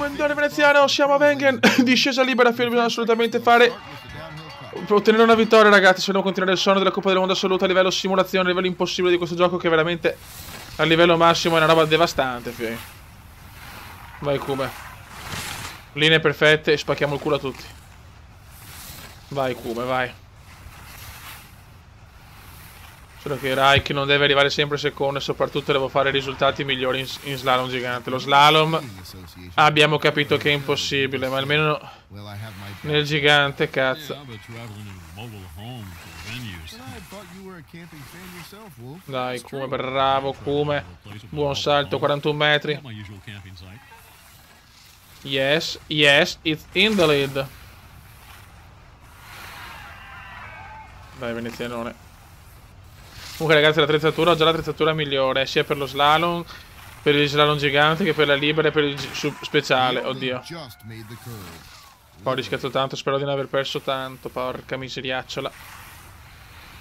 commendatore veneziano, siamo a Wengen. Discesa libera, Fiori, bisogna assolutamente fare... Per ottenere una vittoria, ragazzi, se dobbiamo continuare il sonno della Coppa del Mondo assoluta a livello simulazione, a livello impossibile di questo gioco, che veramente a livello massimo è una roba devastante, Fiori. Vai, Kume. Linee perfette e spacchiamo il culo a tutti. Vai, Kume, vai. Solo che Raik non deve arrivare sempre secondo e soprattutto devo fare risultati migliori in slalom gigante. Lo slalom abbiamo capito che è impossibile, ma almeno nel gigante, cazzo. Dai, Kume, bravo, Kume. Buon salto, 41 metri. Yes, yes, it's in the lead. Dai, venezianone. Comunque, ragazzi, l'attrezzatura, ho già l'attrezzatura migliore, sia per lo slalom, per il slalom gigante, che per la libera e per il speciale. Oddio. Poi ho rischiato tanto, spero di non aver perso tanto, porca miseriacciola.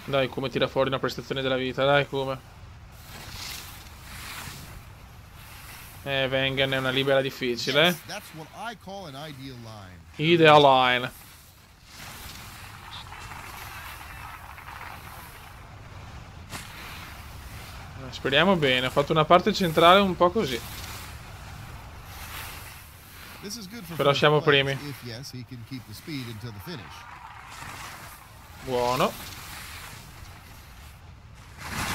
Dai, Kume, tira fuori una prestazione della vita, dai, Kume. Wengen è una libera difficile. Ideal line. Speriamo bene, ho fatto una parte centrale un po' così. Però siamo primi. Buono.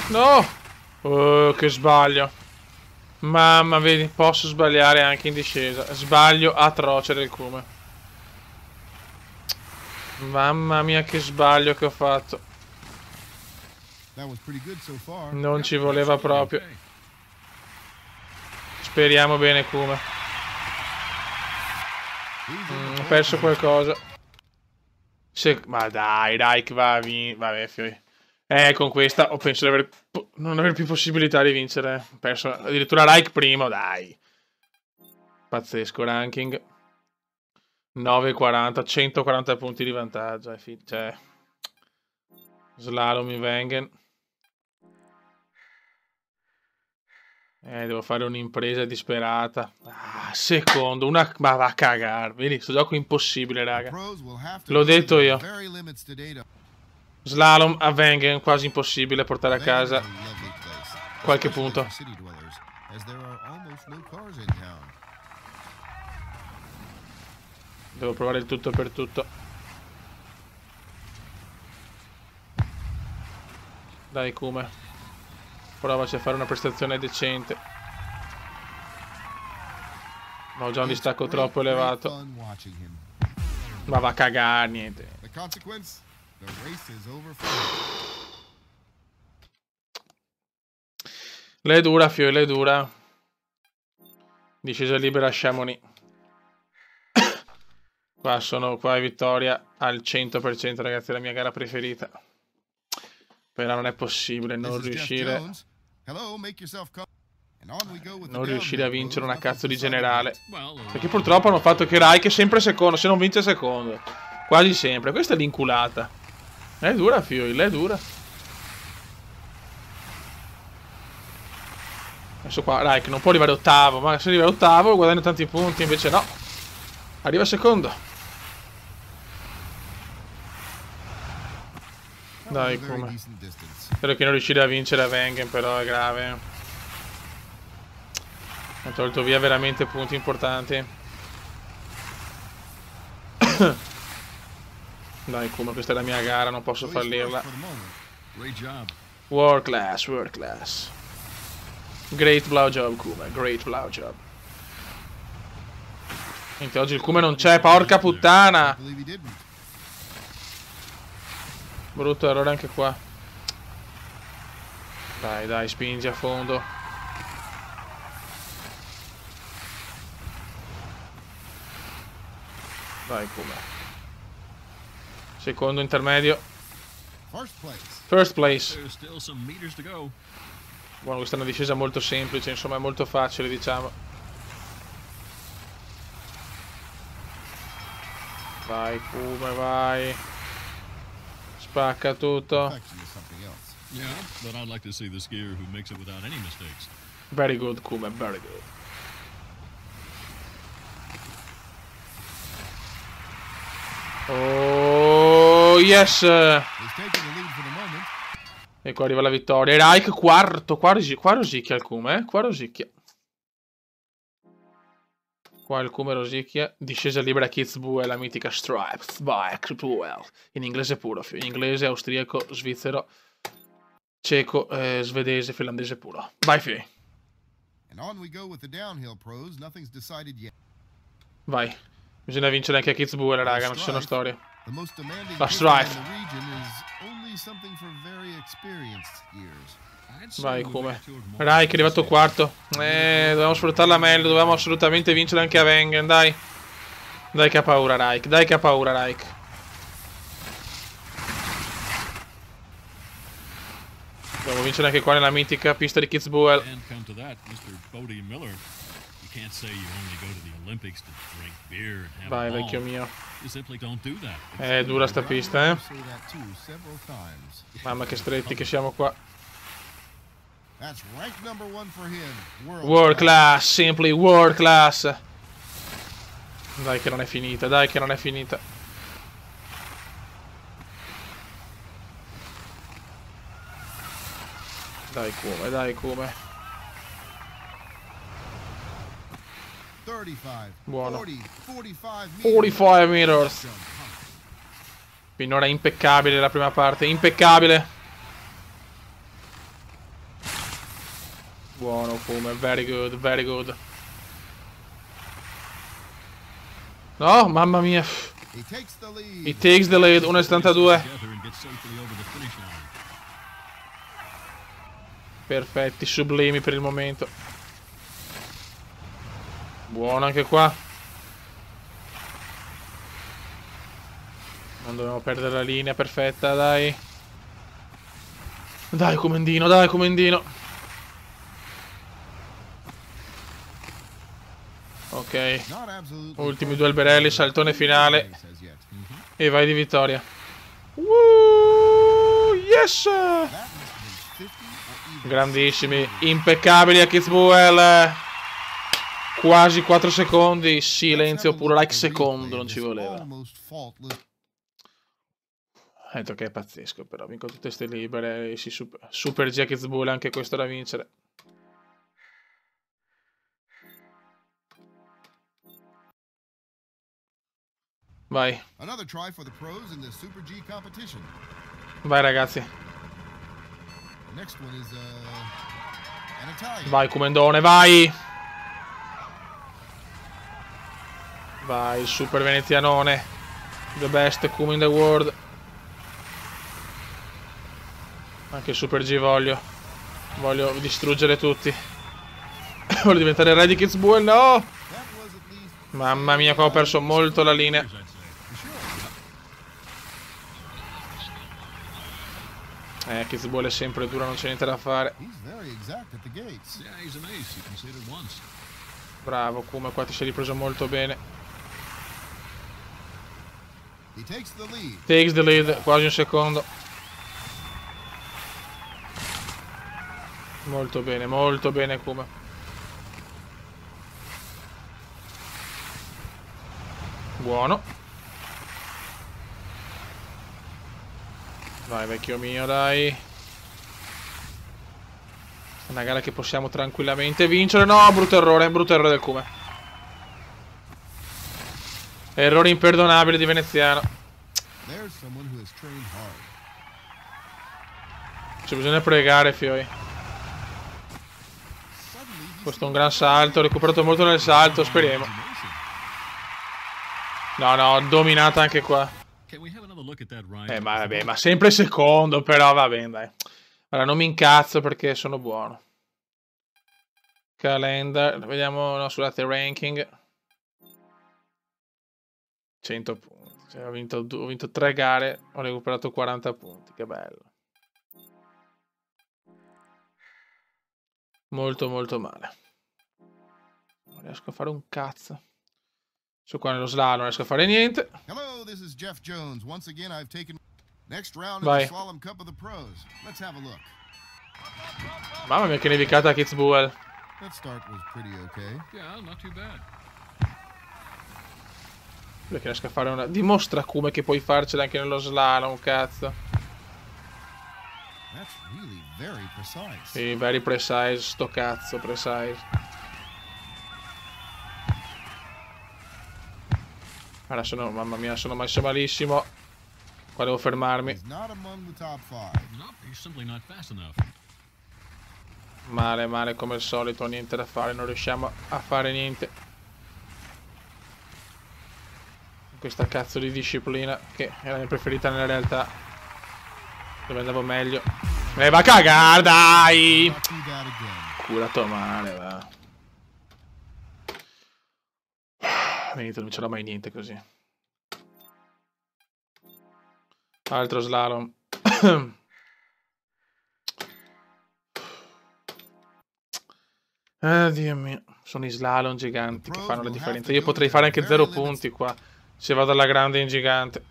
No! Oh, che sbaglio. Mamma, vedi, posso sbagliare anche in discesa. Sbaglio atroce del Kume. Mamma mia, che sbaglio che ho fatto. Non ci voleva proprio. Speriamo bene, Kume. Ho perso qualcosa. Ma dai, Raik va a vincere. Vabbè, Fiori. Con questa penso di non aver più possibilità di vincere. Ho perso addirittura Raik primo, dai. Pazzesco ranking. 9,40, 140 punti di vantaggio. Cioè, slalom in Wengen. Devo fare un'impresa disperata. Secondo, ma va a cagare. Vedi, questo gioco è impossibile, raga. L'ho detto io. Slalom a Wengen, quasi impossibile portare a casa qualche punto. Devo provare il tutto per tutto. Dai, Kume. Provaci a fare una prestazione decente. Ma ho già un distacco troppo elevato. Ma va a cagare, niente. Lei è dura, Fiori, lei è dura. Discesa libera a Chamonix. Qua è vittoria al 100%, ragazzi, è la mia gara preferita. Però non è possibile non riuscire a vincere una cazzo di generale. Perché purtroppo hanno fatto che Raik è sempre secondo, se non vince secondo. Quasi sempre. Questa è l'inculata. È dura, Fiori, lei è dura. Adesso qua Raik non può arrivare ottavo, ma se arriva ottavo guadagna tanti punti, invece no. Arriva secondo. Dai, come. Spero che non riuscirà a vincere a Wengen, però è grave. Ha tolto via veramente punti importanti. Dai, Kume, questa è la mia gara, non posso fallirla. World class, world class. Great blow job, Kume, great blow job. Niente, oggi il Kume non c'è, porca puttana. Brutto errore anche qua. Dai, dai, spingi a fondo. Dai, Kume. Secondo intermedio. First place. Buono, questa è una discesa molto semplice, insomma è molto facile, diciamo. Vai, Kume, vai. Spacca tutto. Very good, Kume, very good. Oh, yes! E qua arriva la vittoria. E Raik quarto. Qua rosicchia il Cume, Qua rosicchia. Qua il Cume rosicchia. Discesa libera Kitzbühel, la mitica Stripes by Kitzbühel. In inglese puro. In inglese, austriaco, svizzero, ceco, svedese, finlandese puro. Vai, Fi. Vai. Bisogna vincere anche a Kitzbühel, raga, non ci sono storie. La Strife. Vai, come? Raik è arrivato quarto. Dovevamo sfruttarla meglio. Dovevamo assolutamente vincere anche a Wengen, dai. Dai che ha paura, Raik. Dai che ha paura, Raik. Dobbiamo vincere anche qua nella mitica pista di Kitzbühel. Vai, vecchio mio. È dura sta pista, eh. Mamma che stretti che siamo qua. World class, simply world class. Dai che non è finita, dai che non è finita. Dai come, dai come. Buono. 45 meters. Finora impeccabile la prima parte, impeccabile. Buono come, very good, very good. No, mamma mia. He takes the lead, 1,72. Perfetti, sublimi per il momento. Buono anche qua. Non dobbiamo perdere la linea, perfetta, dai. Dai, comandino, dai, comandino. Ok. Ultimi due alberelli, saltone finale. E vai di vittoria. Yes! Grandissimi, impeccabili a Kitzbühel. Quasi 4 secondi. Silenzio puro, like secondo, non ci voleva. Detto che è pazzesco, però vinco tutte queste libere. Si super G a Kitzbühel, anche questo da vincere. Vai. Vai ragazzi. Vai Comendone, vai. Vai, super venezianone. The best Cume in the world. Anche super G voglio. Voglio distruggere tutti. Voglio diventare re di Kitzbühel, no! Mamma mia, qua ho perso molto la linea. Kitzbühel è sempre dura, non c'è niente da fare. Bravo, Cume, qua ti sei ripreso molto bene. Takes the lead, quasi un secondo. Molto bene, Cume. Buono. Vai vecchio mio, dai. È una gara che possiamo tranquillamente vincere. No, brutto errore del Cume. Errore imperdonabile di veneziano. C'è bisogna pregare, fioi. Questo è un gran salto, ho recuperato molto nel salto, speriamo. No, dominata anche qua. Ma vabbè, ma sempre secondo, però va bene, dai. Allora, non mi incazzo perché sono buono. Calendar, vediamo, no, scusate, ranking. 100 punti. Cioè, ho vinto 3 gare, ho recuperato 40 punti, che bello. Molto male. Non riesco a fare un cazzo. Su qua nello slalom non riesco a fare niente. Vai. Mamma mia che nevicata a Kitzbühel. Perché riesco a fare una... Dimostra come che puoi farcela anche nello slalom, cazzo. Sì, very precise, sto cazzo, precise. Ora sono... Mamma mia, sono messo malissimo. Qua devo fermarmi. Male, male come al solito, niente da fare, non riusciamo a fare niente. Questa cazzo di disciplina, che è la mia preferita nella realtà. Dove andavo meglio. Va a cagare, dai! Curato male, va. Venite, non ce l'ho mai niente così. Altro slalom. Dio mio. Sono i slalom giganti che fanno la differenza. Io potrei fare anche 0 punti qua. Se vado alla grande in gigante.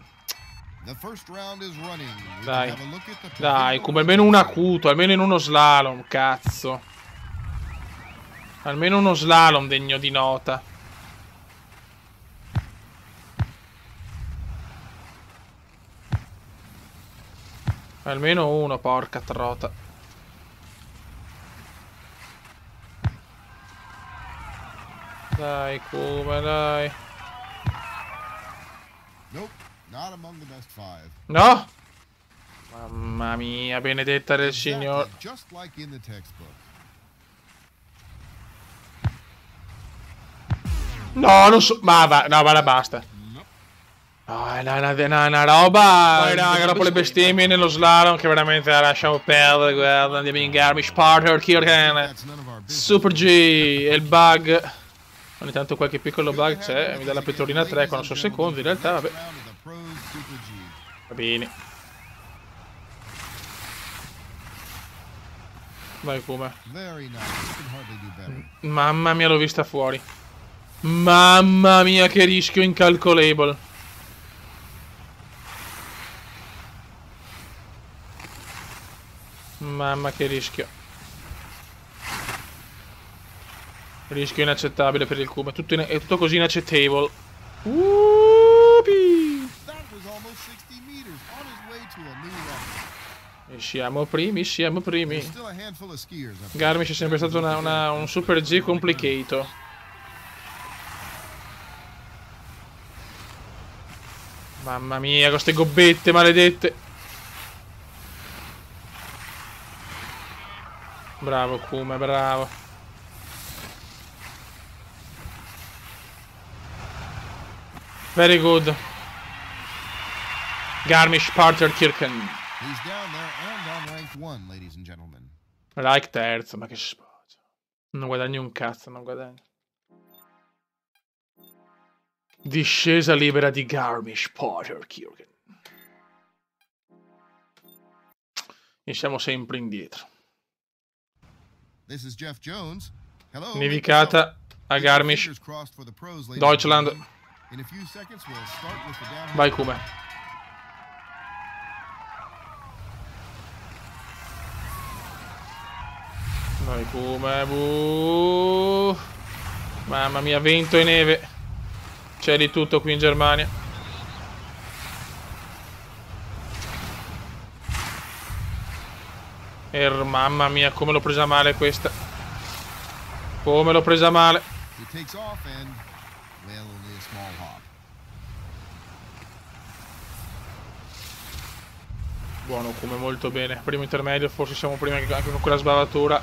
Dai. Dai, come almeno un acuto. Almeno in uno slalom, cazzo. Almeno uno slalom degno di nota. Almeno uno, porca trota. Dai, come dai. No! Mamma mia, benedetta del Signore. No, non so. Ma va, no, va, basta. No, è una roba. Poi raga, dopo le bestemmie nello slalom che veramente la lasciamo perdere. Guarda, andiamo in Garmisch Parter, Kirchen, Super G e il bug. Ogni tanto qualche piccolo bug c'è. Mi dà la pettorina 3 con non so secondi. In realtà, vabbè. Va bene. Vai come. Mamma mia, l'ho vista fuori. Mamma mia, che rischio incalcolable. Mamma, che rischio. Rischio inaccettabile per il Kuma. È tutto così inaccettabile. E siamo primi, siamo primi. Garmisch è sempre stato un super G complicato. Mamma mia, queste gobbette maledette. Bravo Kuma, bravo. Very good. Garmisch Parter Kirchen. Like terzo, ma che spazio. Non guadagni un cazzo, non guadagni. Discesa libera di Garmisch Parter Kirchen. E siamo sempre indietro. Nevicata a Garmisch. Deutschland. Vai Kuma. Vai Kuma. Mamma mia, vento e neve. C'è di tutto qui in Germania. Mamma mia, come l'ho presa male questa. Come l'ho presa male. Buono, come molto bene. Primo intermedio, forse siamo prima anche con quella sbavatura.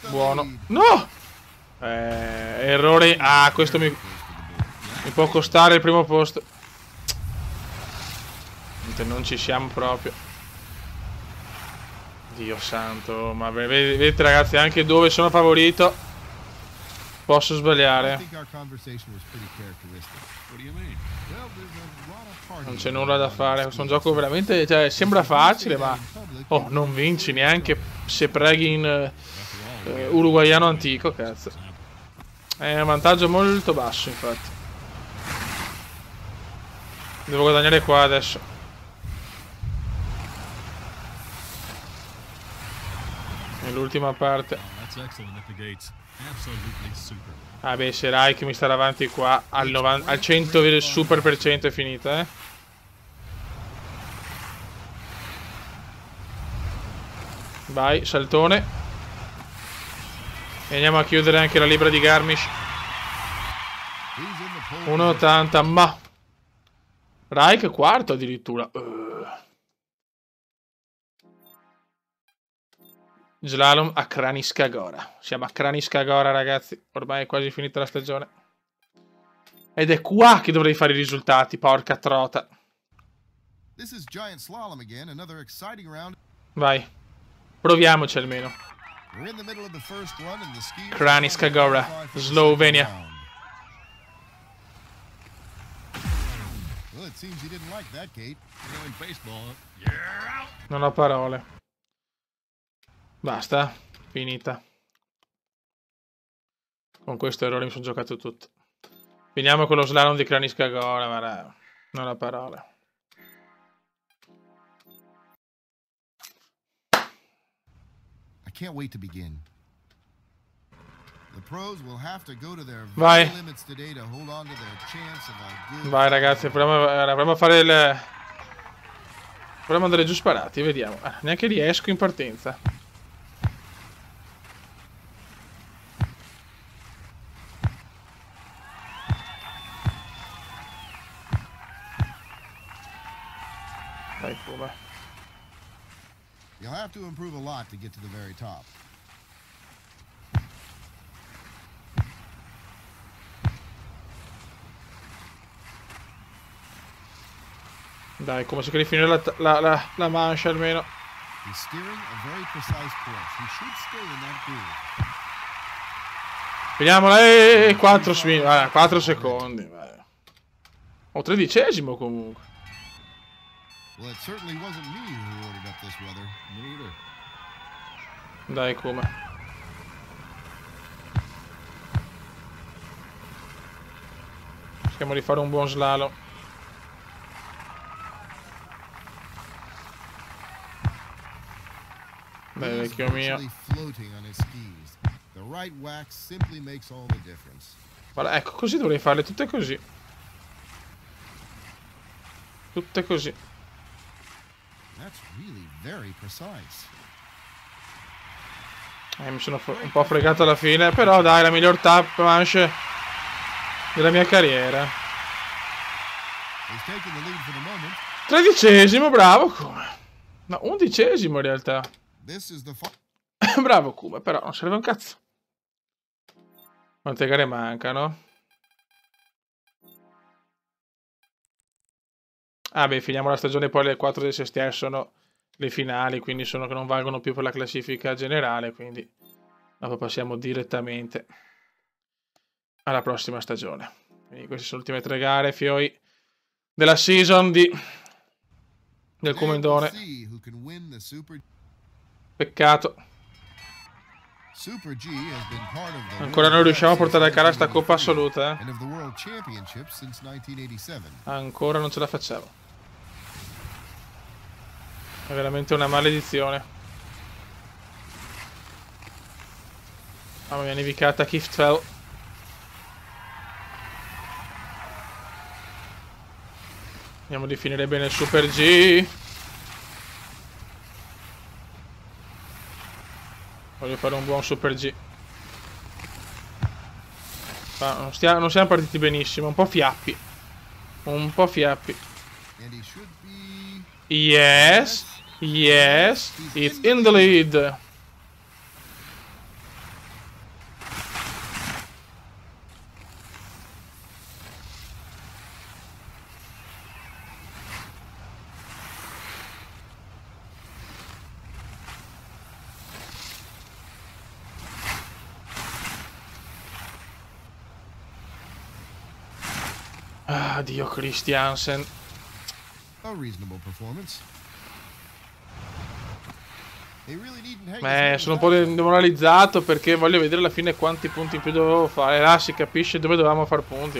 Buono. No! Errore. Ah, questo mi può costare il primo posto. Non ci siamo proprio. Dio santo. Ma vedete ragazzi, anche dove sono favorito posso sbagliare. Non c'è nulla da fare. Questo è un gioco veramente, cioè, sembra facile, ma oh, non vinci neanche se preghi in uruguaiano antico, cazzo. È un vantaggio molto basso, infatti. Devo guadagnare qua adesso. L'ultima parte. Vabbè, se Raik mi sta davanti qua al 100 super per cento è finita, Vai, saltone. E andiamo a chiudere anche la libra di Garmisch. 1,80, ma Raik quarto addirittura. Slalom a Kranička Gora. Siamo a Kranička Gora, ragazzi. Ormai è quasi finita la stagione. Ed è qua che dovrei fare i risultati, porca trota. Vai. Proviamoci almeno. Kranička Gora, Slovenia. Non ho parole. Basta, finita. Con questo errore mi sono giocato tutto. Finiamo con lo slalom di Kranička Gora, ma non ho parole. I can't wait to begin. The pros will have to go to their Vai. limits today to hold on to their chance of a good. Vai ragazzi, proviamo a fare il... Proviamo ad andare giù sparati, vediamo. Neanche riesco in partenza. Dai, come. You'll have to improve a lot to get to the very top. Dai, come si può finire la mancia almeno. He's steering a very precise course. He should stay in that groove. Vediamola, 4 secondi. Vai. O 13° comunque. Well, it certainly wasn't me who ordered up this weather. Me either. Dai, come. Cerchiamo di fare un buon slalom. Dai, vecchio mio. Guarda, ecco, così dovrei farle tutte così. Tutte così. Mi sono un po' fregato alla fine, però dai, la miglior tap manche della mia carriera. 13°, bravo Kuma. No, 11° in realtà. Bravo Kuma, però non serve un cazzo. Quante gare mancano? Ah beh, finiamo la stagione, poi le 4 del Sestier sono le finali, quindi sono che non valgono più per la classifica generale, quindi dopo passiamo direttamente alla prossima stagione. Quindi queste sono le ultime 3 gare, fioi della season del Comendone. Peccato. Ancora non riusciamo a portare a casa sta coppa assoluta, Ancora non ce la facciamo. È veramente una maledizione. Mamma mia, nevicata Kiftfell. Vediamo di finire bene il Super G. Voglio fare un buon Super G. Non siamo partiti benissimo, un po' fiappi. Un po' fiappi. Yes, yes, it's in the lead. Ah, Dio Christiansen. Sono un po' demoralizzato perché voglio vedere alla fine quanti punti in più dovevo fare. Là si capisce dove dovevamo far punti.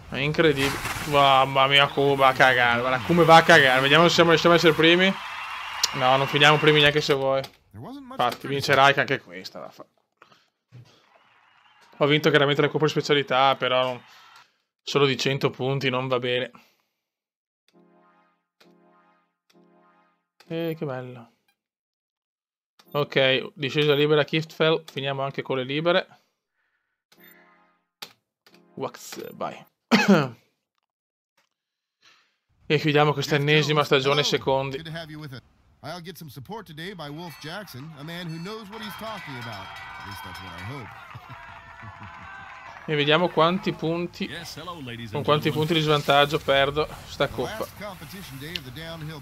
È incredibile. Mamma mia, come va a cagare. Guarda, come va a cagare. Vediamo se riusciamo a essere primi. No, non finiamo primi neanche se vuoi. There wasn't much Infatti, to vince Raik anche questa. Ho vinto chiaramente la Coppa di Specialità, però solo di 100 punti non va bene. Che bello. Ok, discesa libera Kiftfell. Finiamo anche con le libere. Wax, vai. E chiudiamo questa ennesima stagione secondi. I'll get some support today by Wolf Jackson, a man who knows what he's talking about. At least that's what I hope. E vediamo quanti punti, con quanti punti di svantaggio perdo sta coppa.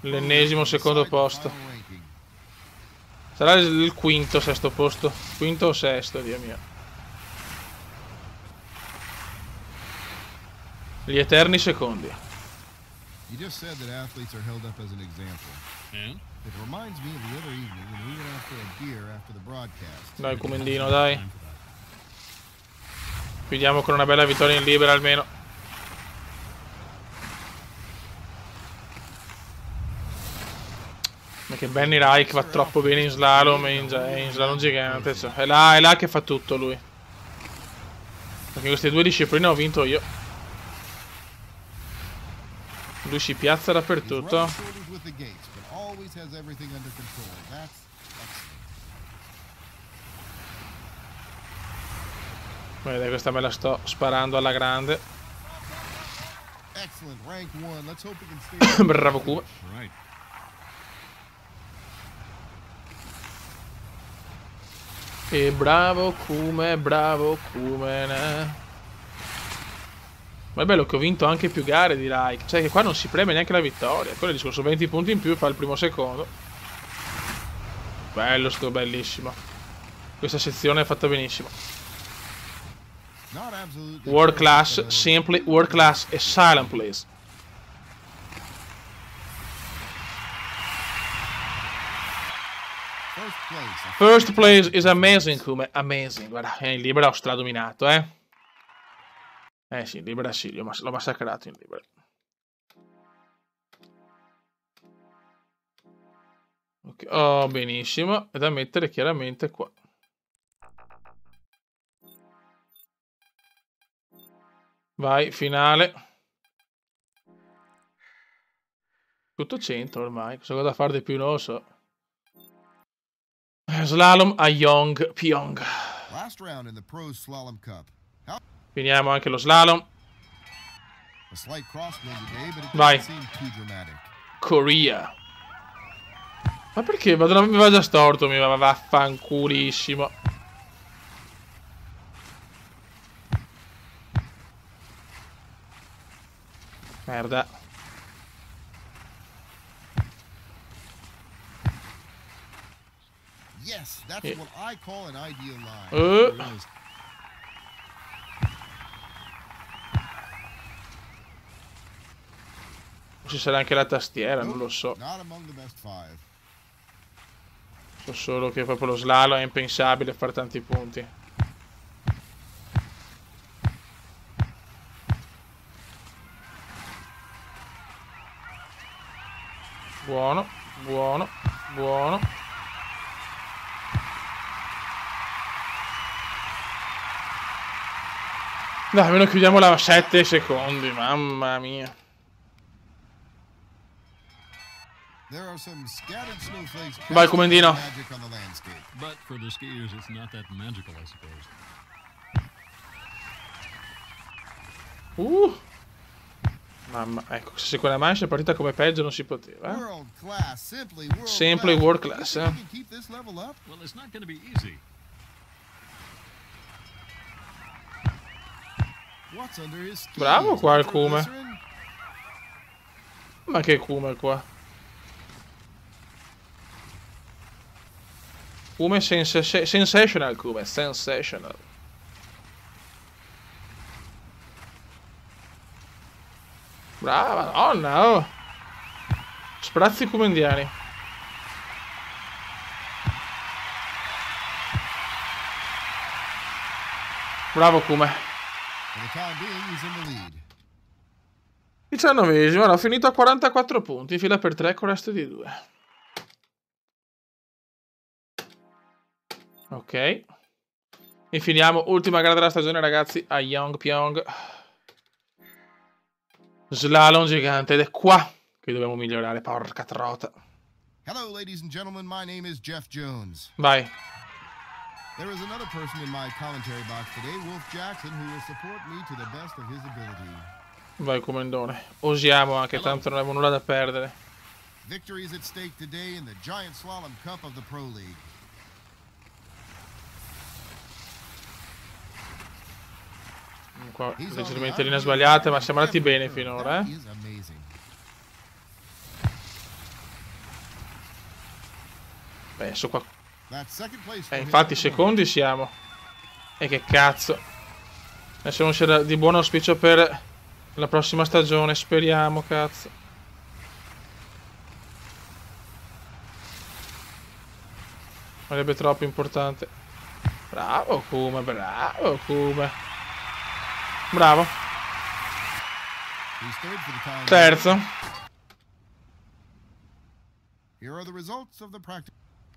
L'ennesimo secondo posto. Sarà il quinto, sesto posto. Quinto o sesto, Dio mio. Gli eterni secondi. You just said that athletes are held up as an example. And? It reminds me of the other evening when we went out for a beer after the broadcast. Dai, Comendino, dai. Chiudiamo con una bella vittoria in libera almeno. Perché Benny Raik va troppo bene in slalom e in slalom gigante. Cioè, è là che fa tutto lui. Perché queste due discipline ho vinto io. Lui si piazza dappertutto. Vedete, questa me la sto sparando alla grande. Bravo Kuma. E bravo Kuma, bravo Kuma. Ma è bello che ho vinto anche più gare di Raik. Cioè che qua non si preme neanche la vittoria. Quello è il discorso, 20 punti in più fa il primo secondo. Bello, sto bellissimo. Questa sezione è fatta benissimo. World class, simply world class e silent please. First place is amazing, Kuma. Amazing. Guarda, in libera ho stradominato, sì, in libera sì, l'ho massacrato in libera. Okay. Oh, benissimo. È da mettere chiaramente qua. Vai, finale. Tutto 100 ormai. Cosa da fare di più non lo so. Slalom a Yongpyong. Finiamo anche lo slalom. Vai. Korea. Ma perché? Mi va già storto, mi va vaffanculissimo. Merda. Yes, that's what I call an ideal line. Ci sarà anche la tastiera, non lo so. So solo che proprio lo slalom è impensabile fare tanti punti. Buono, buono, buono. Dai, almeno chiudiamola a 7 secondi, mamma mia. Vai, Comendino. Mamma, ecco, se secondo me è partita come peggio non si poteva. Simply world class. Bravo qua il Kuma. Ma che Kuma qua? Kuma è sensational, Kuma, sensational. Brava, Madonna, oh. Sprazzi comendiani. Bravo Kuma. 19esimo, ho finito a 44 punti, fila per 3 con resto di 2. Ok. Infiniamo ultima gara della stagione, ragazzi, a Yongpyong. Slalom gigante, ed è qua che dobbiamo migliorare, porca trota. Hello, ladies and gentlemen. My name is Jeff Jones. Vai. There is another person in my commentary box today, Wolf Jackson, who will support me to the best of his ability. Vai, comandone. Osiamo anche, tanto non avevo nulla da perdere. Victory is at stake today in the Giant Slalom Cup of the Pro League. Qua leggermente linea sbagliata, ma siamo andati bene finora, eh. Penso qua. Infatti secondi siamo. E che cazzo. Adesso non c'era di buon auspicio per la prossima stagione, speriamo, cazzo. Sarebbe troppo importante. Bravo Kuma, bravo Kuma. Bravo. Terzo.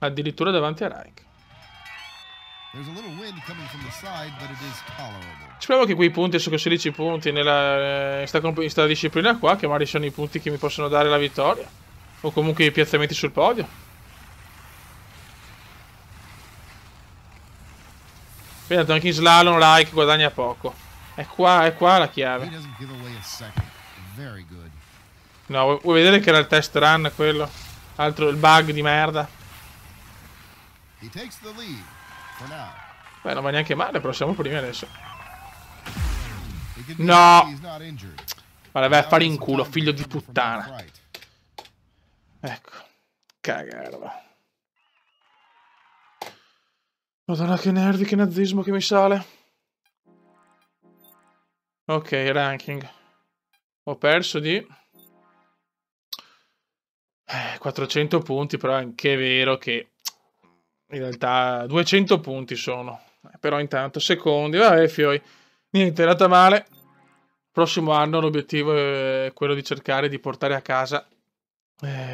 Addirittura davanti a Raik. Spero che quei punti su 16 punti in sta disciplina qua, che magari sono i punti che mi possono dare la vittoria. O comunque i piazzamenti sul podio. Vedete, anche in slalom Raik guadagna poco. È qua la chiave. No, vuoi vedere che era il test run quello? Altro il bug di merda. Beh, non va neanche male, però siamo primi adesso. No! Vabbè, vai a fare in culo, figlio di puttana. Ecco. Cagarda. Madonna, che nervi, che nazismo che mi sale. Ok, ranking. Ho perso di 400 punti, però è anche vero che in realtà 200 punti sono. Però intanto secondi, vabbè, fioi. Niente, è andata male. Prossimo anno l'obiettivo è quello di cercare di portare a casa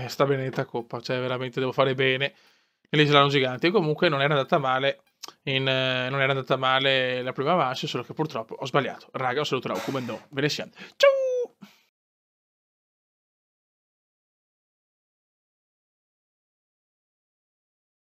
sta benedetta coppa. Cioè, veramente devo fare bene negli slalom giganti. E comunque non era andata male. Non era andata male la prima manche, solo che purtroppo ho sbagliato. Raga, un saluto da Kumendo. Ve ne siamo. Ciao!